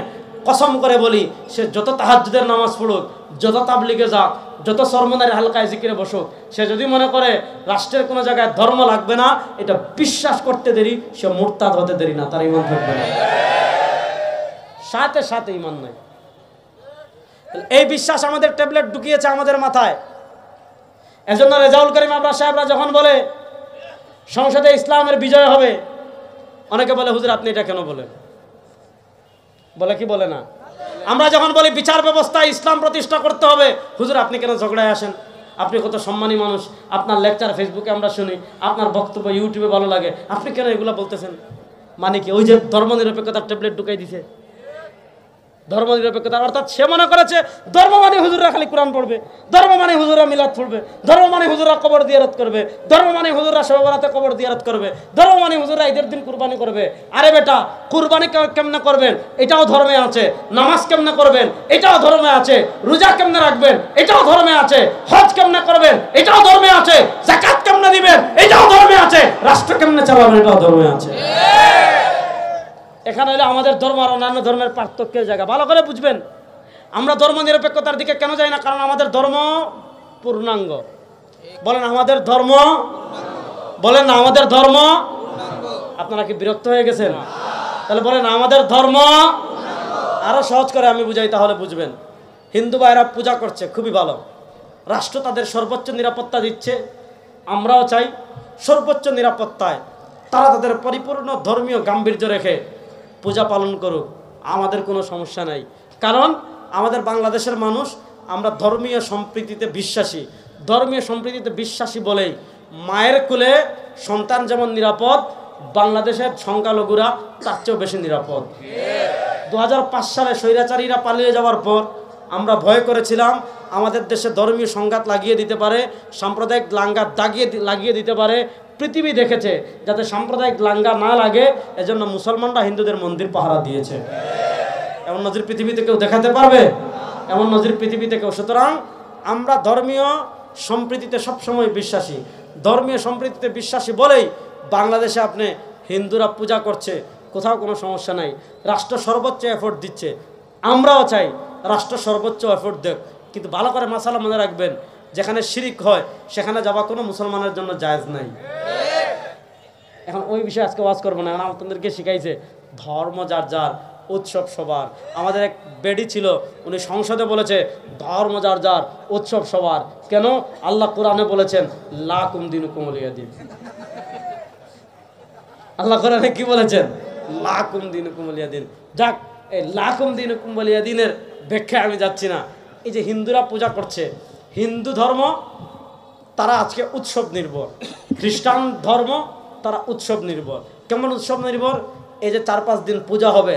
কসম করে বলি, সে যত তাহাজ্জুদের নামাজ পড়ুক, যত তাবলিগে যাক, যত সরমনারি হালকায় জিকিরে বসুক, সে যদি মনে করে রাষ্ট্রের কোনো জায়গায় ধর্ম লাগবে না, এটা বিশ্বাস করতে দেরি, সে মুরতাদ হতে দেরি না, তার ঈমান থাকবে না, সাথে সাথে ঈমান নাই। এই বিশ্বাস আমাদের ট্যাবলেট ঢুকিয়েছে আমাদের মাথায়। এজন্য রেজাউল করিম আবরার সাহেবরা যখন বলে সংসদে ইসলামের বিজয় হবে, অনেকে বলে হুজুর আপনি এটা কেন বলেন? বলে কি বলে না? আমরা যখন বলি বিচার ব্যবস্থায় ইসলাম প্রতিষ্ঠা করতে হবে, হুজুর আপনি কেন ঝগড়ায় আসেন? আপনি কত সম্মানী মানুষ, আপনার লেকচার ফেসবুকে আমরা শুনি, আপনার বক্তব্য ইউটিউবে ভালো লাগে, আপনি কেন এগুলো বলতেছেন? মানে কি, ওই যে ধর্মনিরপেক্ষতার ট্যাবলেট ঢুকাই দিছে। ধর্মনিরপেক্ষতা অর্থাৎ সে মনে করেছে ধর্ম মানে হুজুররা খালি কোরআন পড়বে, ধর্ম মানে হুজুররা মিলাদ পড়বে, ধর্ম মানে হুজুররা কবর জিয়ারত করবে, ধর্ম মানে হুজুররা শবে বরাতে কবর জিয়ারত করবে, ধর্ম মানে হুজুররা ঈদের দিন কুরবানি করবে। আরে বেটা, কুরবানি কেমনে করবেন এটাও ধর্মে আছে, নামাজ কেমনে করবেন এটাও ধর্মে আছে, রোজা কেমনে রাখবেন এটাও ধর্মে আছে, হজ কেমনে করবেন এটাও ধর্মে আছে, যাকাত কেমনে দিবেন এটাও ধর্মে আছে, রাষ্ট্র কেমনে চালাবেন এটাও ধর্মে আছে। এখানে হলে আমাদের ধর্ম আর অন্যান্য ধর্মের পার্থক্যের জায়গা, ভালো করে বুঝবেন। আমরা ধর্ম নিরপেক্ষতার দিকে কেন যাই না? কারণ আমাদের ধর্ম পূর্ণাঙ্গ। বলেন আমাদের ধর্ম, বলেন না আমাদের ধর্ম। আপনারা কি বিরক্ত হয়ে গেছেন? তাহলে বলেন আমাদের ধর্ম। আরো সহজ করে আমি বুঝাই, তাহলে বুঝবেন। হিন্দু ভাইরা পূজা করছে, খুবই ভালো, রাষ্ট্র তাদের সর্বোচ্চ নিরাপত্তা দিচ্ছে, আমরাও চাই সর্বোচ্চ নিরাপত্তায় তারা তাদের পরিপূর্ণ ধর্মীয় গাম্ভীর্য রেখে পূজা পালন করুক, আমাদের কোনো সমস্যা নাই। কারণ আমাদের বাংলাদেশের মানুষ আমরা ধর্মীয় সম্প্রীতিতে বিশ্বাসী। ধর্মীয় সম্প্রীতিতে বিশ্বাসী বলেই মায়ের কোলে সন্তান যেমন নিরাপদ, বাংলাদেশের সংখ্যালঘুরা তার চেয়েও বেশি নিরাপদ। 2005 সালে স্বৈরাচারীরা পালিয়ে যাওয়ার পর আমরা ভয় করেছিলাম আমাদের দেশে ধর্মীয় সংঘাত লাগিয়ে দিতে পারে, সাম্প্রদায়িক দাঙ্গা লাগিয়ে দিতে পারে। পৃথিবী দেখেছে যাতে সাম্প্রদায়িক দাঙ্গা না লাগে, এজন্য মুসলমানরা হিন্দুদের মন্দির পাহারা দিয়েছে। এমন নজির পৃথিবীতে কেউ দেখাতে পারবে? এমন নজির পৃথিবীতে কেউ? সুতরাং আমরা ধর্মীয় সম্প্রীতিতে সবসময় বিশ্বাসী। ধর্মীয় সম্প্রীতিতে বিশ্বাসী বলেই বাংলাদেশে আপনি হিন্দুরা পূজা করছে, কোথাও কোনো সমস্যা নাই। রাষ্ট্র সর্বোচ্চ এফোর্ট দিচ্ছে, আমরাও চাই রাষ্ট্র সর্বোচ্চ এফোর্ট দেখ। কিন্তু ভালো করে মাসালা মনে রাখবেন, যেখানে শিরিক হয় সেখানে যাওয়া কোনো মুসলমানের জন্য জায়েজ নাই। এখন ওই বিষয়ে আজকে ওয়াজ করবো না, কারণ আপনাদেরকে শিখাইছে ধর্ম যার যার, উৎসব সবার। আমাদের এক বেডি ছিল, উনি সংসদে বলেছে ধর্ম যার যার, উৎসব সবার। কেন? আল্লাহ কোরআনে বলেছেন লাকুম দিনুকুম ওয়ালিয়া দিন। আল্লাহ কোরআনে কি বলেছেন? লাকুম দিনুকুম ওয়ালিয়া দিন। যাক, এই লাকুম দিনুকুম ওয়ালিয়া দিনের ব্যাখ্যা আমি যাচ্ছি না। এই যে হিন্দুরা পূজা করছে, হিন্দু ধর্ম তারা আজকে উৎসব নির্ভর, খ্রিস্টান ধর্ম তারা উৎসব নির্ভর। কেমন উৎসব নির্ভর? এই যে 4-5 দিন পূজা হবে,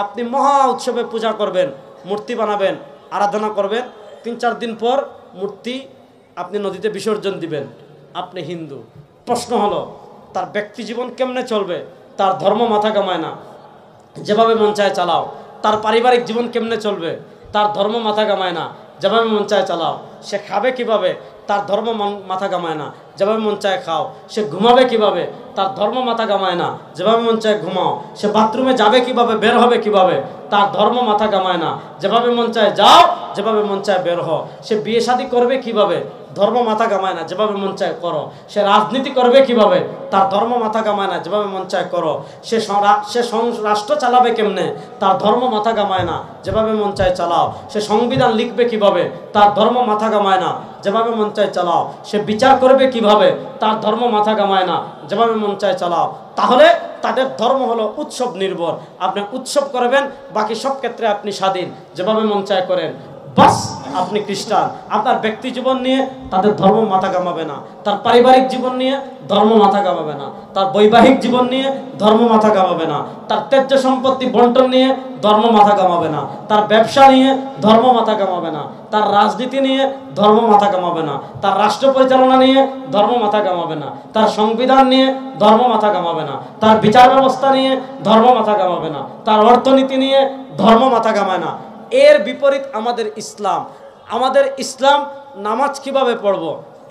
আপনি মহা উৎসবে পূজা করবেন, মূর্তি বানাবেন, আরাধনা করবেন, 3-4 দিন পর মূর্তি আপনি নদীতে বিসর্জন দিবেন, আপনি হিন্দু। প্রশ্ন হলো তার ব্যক্তি জীবন কেমনে চলবে? তার ধর্ম মাথা কামায় না, যেভাবে মন চায় চালাও। তার পারিবারিক জীবন কেমনে চলবে? তার ধর্ম মাথা কামায় না। যেভাবে মন চায় চালাও। সে খাবে কিভাবে, তার ধর্ম মাথা কামায় না, যেভাবে মন চায় খাও। সে ঘুমাবে কিভাবে, তার ধর্ম মাথা কামায় না, যেভাবে মন চায় ঘুমাও। সে বাথরুমে যাবে কিভাবে, বের হবে কিভাবে, তার ধর্ম মাথা কামায় না, যেভাবে মন চায় যাও, যেভাবে মন চায় বের হও। সে বিয়ে শাদী করবে কিভাবে, ধর্ম মাথা কামায় না, যেভাবে মন চায় করো। সে রাজনীতি করবে কিভাবে, তার ধর্ম মাথা কামায় না, যেভাবে মন চায় করো। সে রাষ্ট্র চালাবে কেমনে, তার ধর্ম মাথা কামায় না, যেভাবে মন চায় চালাও। সে সংবিধান লিখবে কিভাবে, তার ধর্ম মাথা কামায় না, যেভাবে মন চায় চালাও। সে বিচার করবে কিভাবে, তার ধর্ম মাথা কামায় না, যেভাবে মন চায় চালাও। তাহলে তাদের ধর্ম হলো উৎসব নির্ভর। আপনি উৎসব করবেন, বাকি সব ক্ষেত্রে আপনি স্বাধীন, যেভাবে মন চায় করেন। বাস আপনি খ্রিস্টান। আপনার ব্যক্তি জীবন নিয়ে তাদের ধর্ম মাথা কামাবে না, তার পারিবারিক জীবন নিয়ে ধর্ম মাথা কামাবে না, তার বৈবাহিক জীবন নিয়ে ধর্ম মাথা কামাবে না, তার ত্যায্য সম্পত্তি বন্টন নিয়ে ধর্ম মাথা কামাবে না, তার ব্যবসা নিয়ে ধর্ম মাথা কামাবে না, তার রাজনীতি নিয়ে ধর্ম মাথা কামাবে না, তার রাষ্ট্র পরিচালনা নিয়ে ধর্ম মাথা কামাবে না, তার সংবিধান নিয়ে ধর্ম মাথা কামাবে না, তার বিচার ব্যবস্থা নিয়ে ধর্ম মাথা কামাবে না, তার অর্থনীতি নিয়ে ধর্ম মাথা কামায় না। এর বিপরীত আমাদের ইসলাম। আমাদের ইসলাম নামাজ কিভাবে পড়ব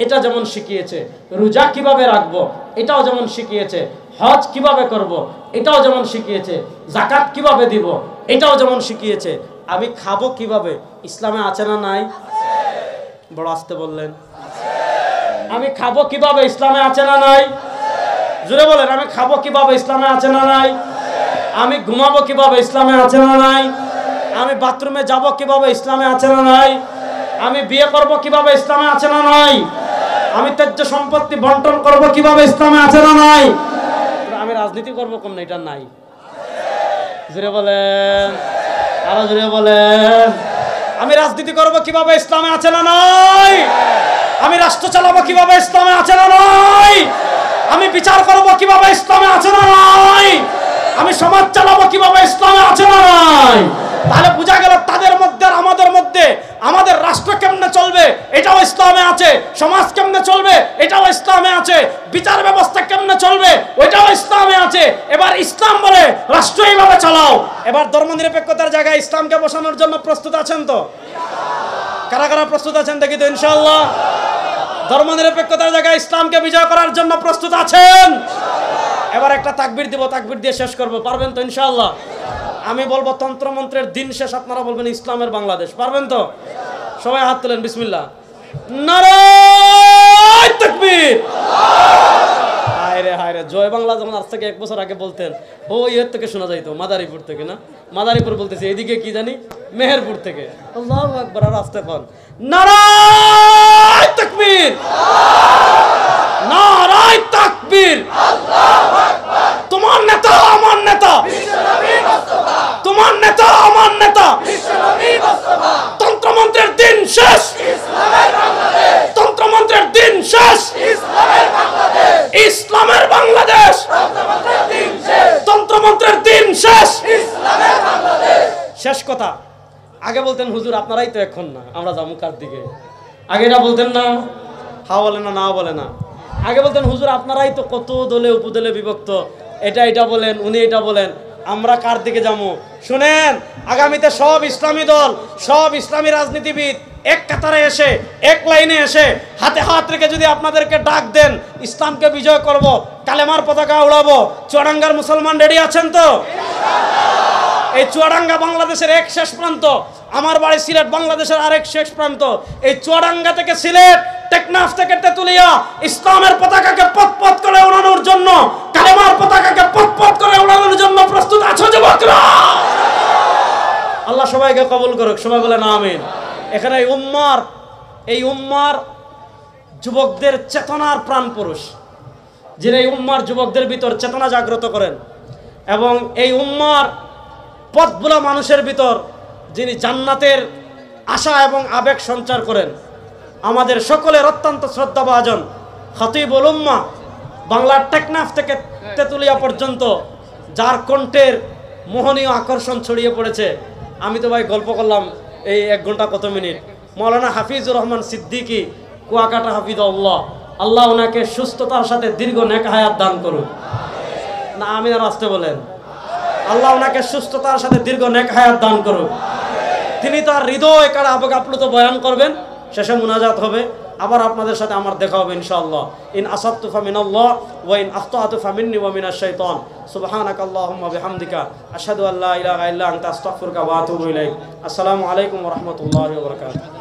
এটা যেমন শিখিয়েছে, রোজা কিভাবে রাখবো এটাও যেমন শিখিয়েছে, হজ কিভাবে করব এটাও যেমন শিখিয়েছে, যাকাত কিভাবে দিব এটাও যেমন শিখিয়েছে। আমি খাবো কিভাবে ইসলামে আছে না নাই? বড় আস্তে বললেন। আমি খাবো কিভাবে ইসলামে আছে না নাই? জোরে বলেন। আমি খাবো কিভাবে ইসলামে আছে না নাই? আমি ঘুমাবো কিভাবে ইসলামে আছে না নাই? আমি বাথরুমে যাব কিভাবে ইসলামে আছে না নাই? আমি বিয়ে করব কিভাবে ইসলামে আছে না নাই? আমি ত্যায্য সম্পত্তি বন্টন করব কিভাবে ইসলামে আছে না নাই? আমি রাজনীতি করব কেমনে, এটা নাই? জোরে বলেন, আরো জোরে বলেন। আমি রাজনীতি করব কিভাবে ইসলামে আছে না নাই? আমি রাষ্ট্র চালাবো কিভাবে ইসলামে আছে না নাই? আমি বিচার করব কিভাবে ইসলামে আছে না নাই? আমি সমাজ চালাবো কিভাবে ইসলামে আছে না নাই? তাহলে বোঝা গেল তাদের মধ্যে আর আমাদের মধ্যে আমাদের রাষ্ট্র কেমনে চলবে এটাও ইসলামে আছে, সমাজ কেমনে চলবে এটাও ইসলামে আছে, বিচার ব্যবস্থা কেমনে চলবে ওইটাও ইসলামে আছে। এবার ইসলাম বলে রাষ্ট্র এইভাবে চালাও। এবার ধর্মনিরপেক্ষতার জায়গায় ইসলামকে বসানোর জন্য প্রস্তুত আছেন তো? কারা কারা প্রস্তুত আছেন দেখি তো ইনশাআল্লাহ। ধর্মনিরপেক্ষতার জায়গায় ইসলামকে বিজয় করার জন্য প্রস্তুত আছেন? এবার একটা তাকবীর দিব, তাকবীর দিয়ে শেষ করব। পারবেন তো ইনশাআল্লাহ? আমি বলবো তন্ত্রমন্ত্রের দিন শেষ, আপনারা বলবেন ইসলামের বাংলাদেশ। পারবেন তো? সবাই হাত তোলেন। বিসমিল্লাহ। নারায়ে তাকবীর। হায়রে হায়রে, জয় বাংলা যেমন আজ থেকে 1 বছর আগে বলতেন, ও ইয়ের থেকে শোনা যাইতো, মাদারীপুর থেকে না, মাদারীপুর বলতেছি, এদিকে কি জানি মেহেরপুর থেকে। আল্লাহু আকবার। আর আস্তে কোন নারায়ে তাকবীর, নারায়ে তাকবীর। আল্লাহু আকবার। তোমার নেতা আমার নেতা, বিশ্বনবী মুস্তাফা। তোমার নেতা আমার নেতা, বিশ্বনবী মুস্তাফা। তন্ত্রমন্ত্রের দিন শেষ, ইসলামের বাংলাদেশ। তন্ত্রমন্ত্রের দিন শেষ, ইসলামের বাংলাদেশ। ইসলামের বাংলাদেশ। তন্ত্রমন্ত্রের দিন শেষ, তন্ত্রমন্ত্রের দিন শেষ, ইসলামের বাংলাদেশ। শেষ কথা। আগে বলতেন হুজুর আপনারাই তো এখন না, আমরা যাবো কার দিকে। আগে এটা বলতেন না, হা বলে না, না বলে না। আগে বলতেন হুজুর আপনারাই তো কত দলে উপদলে বিভক্ত, এটা বলেন, উনি এটা বলেন, আমরা কার দিকে যাবো? শুনেন, আগামীতে সব ইসলামী দল, সব ইসলামী রাজনীতিবিদ এক কাতারে এসে, এক লাইনে এসে, হাতে হাত রেখে যদি আপনাদেরকে ডাক দেন ইসলামকে বিজয় করব, কালেমার পতাকা উড়াবো, চুয়াডাঙ্গার মুসলমান রেডি আছেন তো? এই চুয়াডাঙ্গা বাংলাদেশের এক শেষ প্রান্ত, আমার বাড়ি সিলেট বাংলাদেশের আরেক শেষ প্রান্ত। এই চুয়াডাঙ্গা থেকে সিলেট, টেকনাফ থেকে তেতুলিয়া ইসলামের পতাকাকে পথ করে উড়ানোর জন্য, কালেমার পতাকাকে পথ করে উড়ানোর জন্য প্রস্তুত আছো যুবকরা? আল্লাহ সবাইকে কবুল করুক, সবাই বলেন আমিন। এখানে এই উম্মার যুবকদের চেতনার প্রাণ পুরুষ, যিনি এই উম্মার যুবকদের ভিতর চেতনা জাগ্রত করেন এবং এই উম্মার পথভোলা মানুষের ভিতর যিনি জান্নাতের আশা এবং আবেগ সঞ্চার করেন, আমাদের সকলের অত্যন্ত শ্রদ্ধাভাজন খতিবুল উম্মাহ, বাংলার টেকনাফ থেকে তেতুলিয়া পর্যন্ত, যার কণ্ঠের মোহনীয় আকর্ষণ ছড়িয়ে পড়েছে। আমি তো ভাই গল্প করলাম এই 1 ঘন্টা কত মিনিট। মৌলানা হাফিজুর রহমান সিদ্দিকী কুয়াকাটা হাফিজাহুল্লাহ, আল্লাহ ওনাকে সুস্থতার সাথে দীর্ঘ নেক হায়াত দান করুন। না আমিন আর আসতে বলেন। আল্লাহ ওনাকে সুস্থতার সাথে দীর্ঘ নেক হায়াত দান করুন। তিনি তার হৃদয় কারা আবেগ আপ্লুত বয়ান করবেন, শেষে মুনাজাত হবে। আবার আপনাদের সাথে আমার দেখা হবে ইনশাআল্লাহ। ইন আসাবতু ফামিনাল্লাহ ওয়া ইন আখতাতু ফামিন্নি ওয়া মিনাশ শাইতান। সুবহানাকাল্লাহুম্মা বিহামদিকা আশহাদু আল্লা ইলাহা ইল্লা আনতা আস্তাগফিরুকা ওয়া আতুবু ইলাইক। আসসালামু আলাইকুম ওয়া রাহমাতুল্লাহি ওয়া বারাকাতুহু।